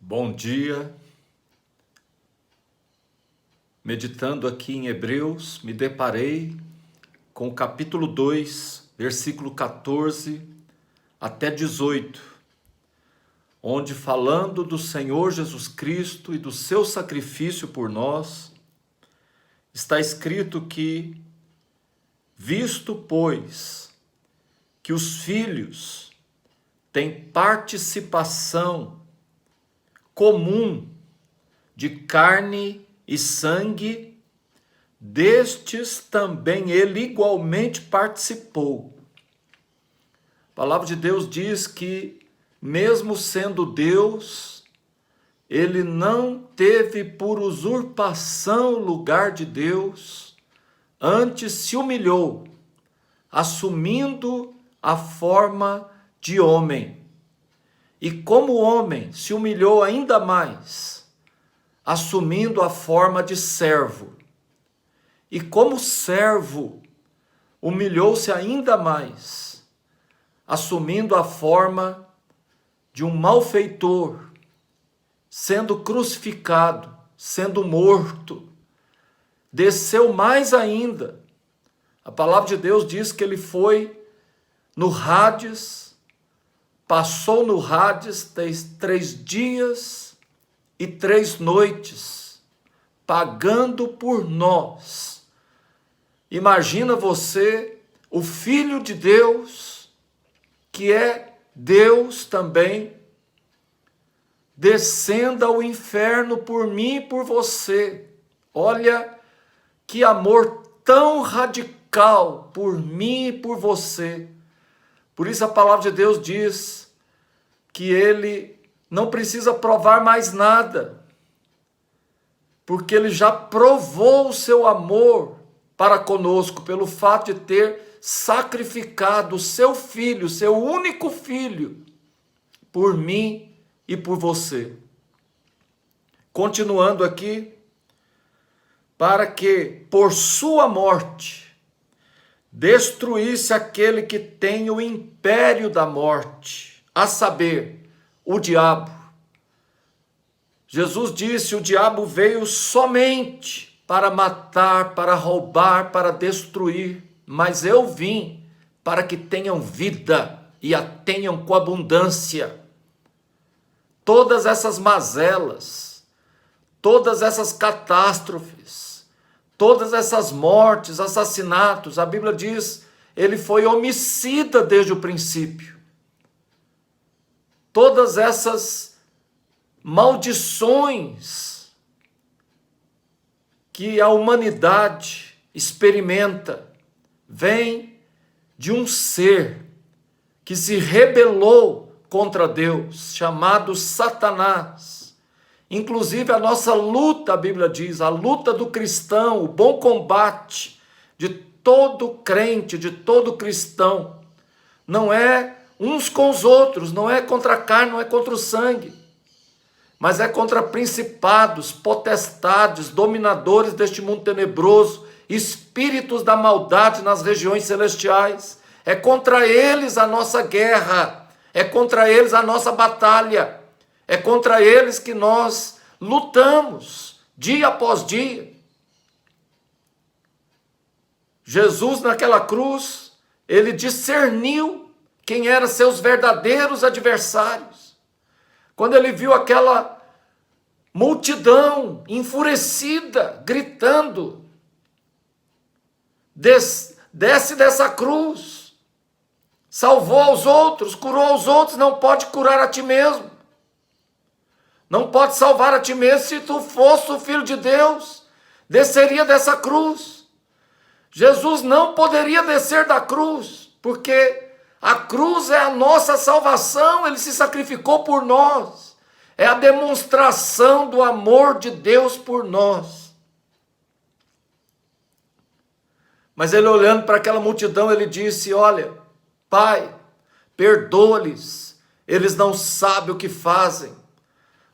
Bom dia. Meditando aqui em Hebreus, me deparei com o capítulo 2, versículo 14 até 18, onde, falando do Senhor Jesus Cristo e do seu sacrifício por nós, está escrito que, visto, pois, que os filhos têm participação comum de carne e sangue, destes também ele igualmente participou. A palavra de Deus diz que, mesmo sendo Deus, ele não teve por usurpação o lugar de Deus, antes se humilhou, assumindo a forma de homem. E como homem, se humilhou ainda mais, assumindo a forma de servo. E como servo, humilhou-se ainda mais, assumindo a forma de um malfeitor, sendo crucificado, sendo morto. Desceu mais ainda. A palavra de Deus diz que ele foi no Hades, passou no Hades 3 dias e 3 noites, pagando por nós. Imagina você, o Filho de Deus, que é Deus também, descendo ao inferno por mim e por você. Olha que amor tão radical por mim e por você. Por isso a palavra de Deus diz que ele não precisa provar mais nada, porque ele já provou o seu amor para conosco, pelo fato de ter sacrificado o seu filho, seu único filho, por mim e por você. Continuando aqui, para que por sua morte destruísse aquele que tem o império da morte, a saber, o diabo. Jesus disse: o diabo veio somente para matar, para roubar, para destruir, mas eu vim para que tenham vida e a tenham com abundância. Todas essas mazelas, todas essas catástrofes, todas essas mortes, assassinatos, a Bíblia diz, ele foi homicida desde o princípio. Todas essas maldições que a humanidade experimenta, vêm de um ser que se rebelou contra Deus, chamado Satanás. Inclusive a nossa luta, a Bíblia diz, a luta do cristão, o bom combate de todo crente, de todo cristão, não é uns com os outros, não é contra a carne, não é contra o sangue, mas é contra principados, potestades, dominadores deste mundo tenebroso, espíritos da maldade nas regiões celestiais. É contra eles a nossa guerra, é contra eles a nossa batalha. É contra eles que nós lutamos, dia após dia. Jesus, naquela cruz, ele discerniu quem eram seus verdadeiros adversários. Quando ele viu aquela multidão enfurecida, gritando: desce dessa cruz, salvou aos outros, curou aos outros, não pode curar a ti mesmo. Não pode salvar a ti mesmo. Se tu fosse o Filho de Deus, desceria dessa cruz. Jesus não poderia descer da cruz, porque a cruz é a nossa salvação, ele se sacrificou por nós. É a demonstração do amor de Deus por nós. Mas ele, olhando para aquela multidão, ele disse: olha, Pai, perdoa-lhes, eles não sabem o que fazem.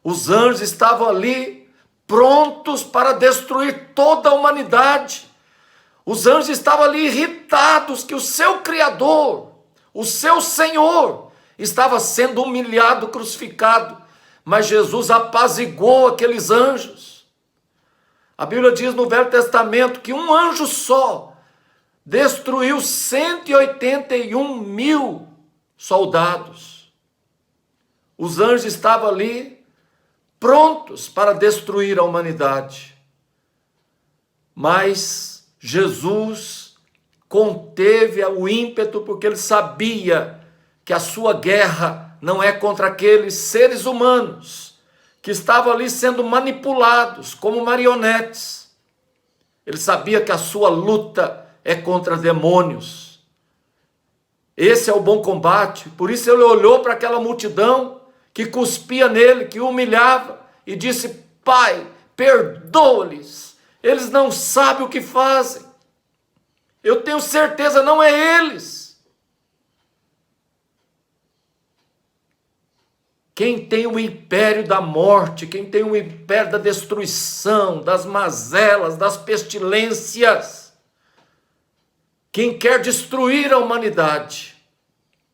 Os anjos estavam ali, prontos para destruir toda a humanidade. Os anjos estavam ali irritados que o seu Criador, o seu Senhor, estava sendo humilhado, crucificado. mas Jesus apaziguou aqueles anjos. A Bíblia diz no Velho Testamento que um anjo só destruiu 181.000 soldados. Os anjos estavam ali prontos para destruir a humanidade. Mas Jesus conteve o ímpeto porque ele sabia que a sua guerra não é contra aqueles seres humanos que estavam ali sendo manipulados como marionetes. Ele sabia que a sua luta é contra demônios. Esse é o bom combate. Por isso ele olhou para aquela multidão que cuspia nele, que o humilhava, e disse: Pai, perdoa-lhes, eles não sabem o que fazem. Eu tenho certeza, não é eles. Quem tem o império da morte, quem tem o império da destruição, das mazelas, das pestilências, quem quer destruir a humanidade,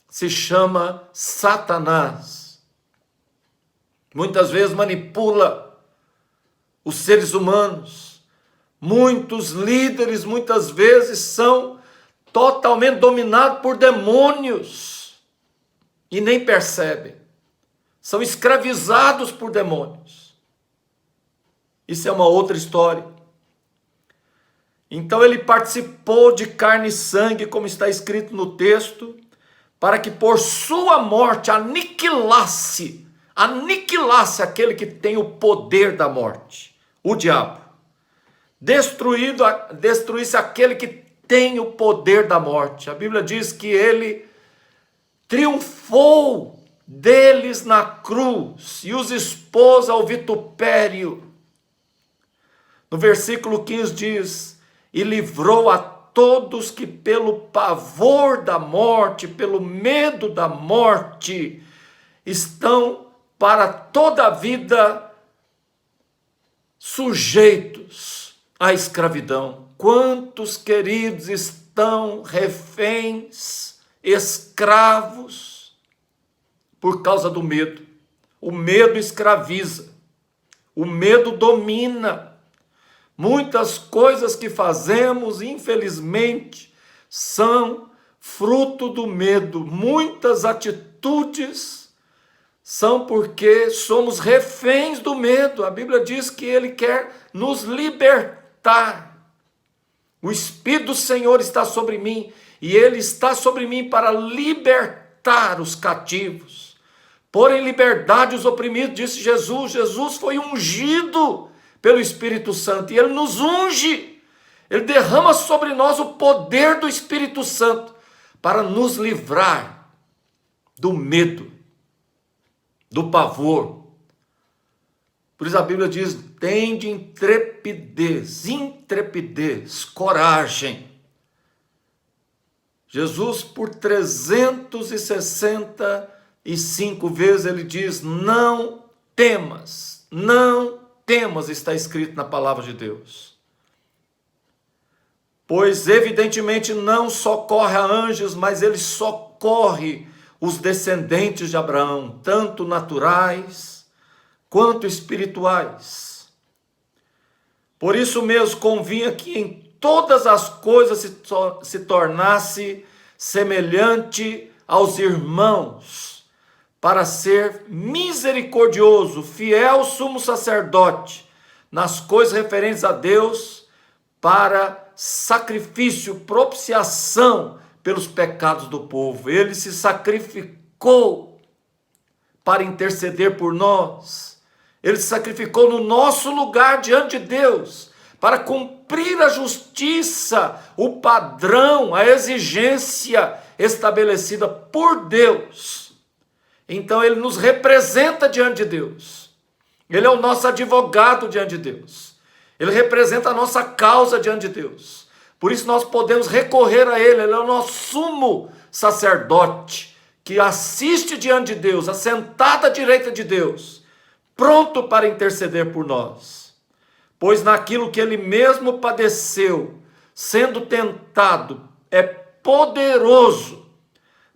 se chama Satanás. Muitas vezes manipula os seres humanos. Muitos líderes, muitas vezes, são totalmente dominados por demônios e nem percebem. São escravizados por demônios. Isso é uma outra história. Então ele participou de carne e sangue, como está escrito no texto, para que por sua morte aniquilasse aquele que tem o poder da morte, o diabo. Destruísse aquele que tem o poder da morte. A Bíblia diz que ele triunfou deles na cruz e os expôs ao vitupério. No versículo 15 diz: e livrou a todos que pelo pavor da morte, pelo medo da morte, estão para toda a vida sujeitos à escravidão. Quantos queridos estão reféns, escravos, por causa do medo? O medo escraviza, o medo domina. Muitas coisas que fazemos, infelizmente, são fruto do medo. Muitas atitudes são porque somos reféns do medo. A Bíblia diz que ele quer nos libertar. O Espírito do Senhor está sobre mim, e ele está sobre mim para libertar os cativos, pôr em liberdade os oprimidos, disse Jesus. Jesus foi ungido pelo Espírito Santo, e ele nos unge, ele derrama sobre nós o poder do Espírito Santo, para nos livrar do medo, do pavor. Por isso a Bíblia diz: tende intrepidez, coragem. Jesus, por 365 vezes, ele diz: não temas, está escrito na palavra de Deus. Pois evidentemente não socorre a anjos, mas ele socorre os descendentes de Abraão, tanto naturais quanto espirituais. Por isso mesmo convinha que em todas as coisas se tornasse semelhante aos irmãos, para ser misericordioso, fiel sumo sacerdote, nas coisas referentes a Deus, para sacrifício, propiciação pelos pecados do povo. Ele se sacrificou para interceder por nós. Ele se sacrificou no nosso lugar diante de Deus, para cumprir a justiça, o padrão, a exigência estabelecida por Deus. Então ele nos representa diante de Deus. Ele é o nosso advogado diante de Deus. Ele representa a nossa causa diante de Deus. Por isso nós podemos recorrer a ele. Ele é o nosso sumo sacerdote, que assiste diante de Deus, assentado à direita de Deus, pronto para interceder por nós. Pois naquilo que ele mesmo padeceu, sendo tentado, é poderoso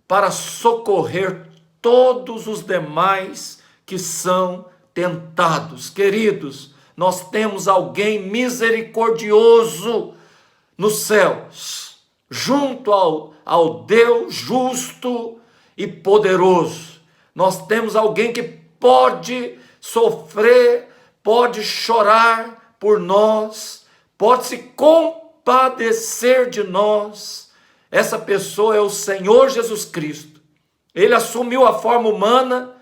para socorrer todos os demais que são tentados. Queridos, nós temos alguém misericordioso nos céus, junto ao Deus justo e poderoso. Nós temos alguém que pode sofrer, pode chorar por nós, pode se compadecer de nós. Essa pessoa é o Senhor Jesus Cristo. Ele assumiu a forma humana,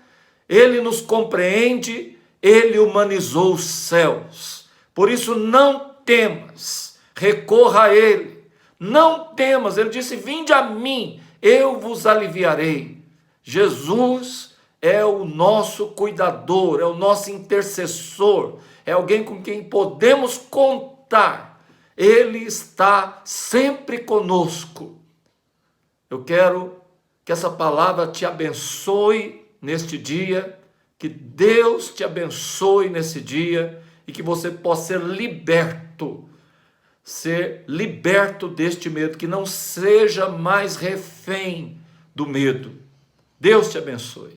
ele nos compreende, ele humanizou os céus. Por isso não temas, recorra a ele. Não temas, ele disse: vinde a mim, eu vos aliviarei. Jesus é o nosso cuidador, é o nosso intercessor, é alguém com quem podemos contar. Ele está sempre conosco. Eu quero que essa palavra te abençoe neste dia, que Deus te abençoe nesse dia e que você possa ser liberto deste medo, que não seja mais refém do medo. Deus te abençoe.